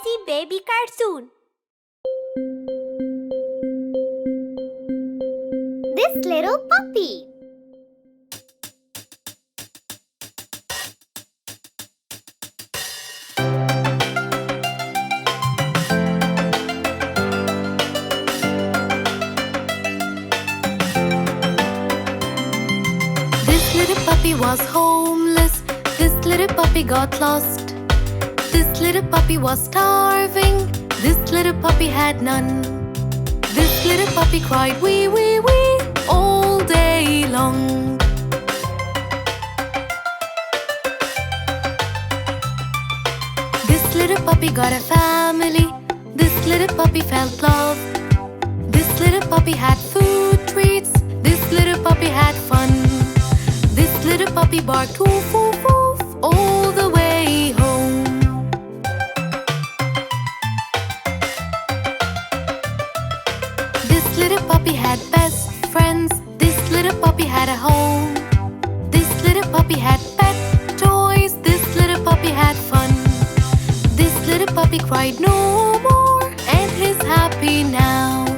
lazy baby cartoon. This little puppy. This little puppy was homeless. This little puppy got lost. This little puppy was starving. This little puppy had none. This little puppy cried wee wee wee all day long. This little puppy got a family. This little puppy felt love. This little puppy had food treats. This little puppy had fun. This little puppy barked woof woof woof all the way home. This little puppy had best friends. This little puppy had a home. This little puppy had pet toys. This little puppy had fun. This little puppy cried no more and is happy now.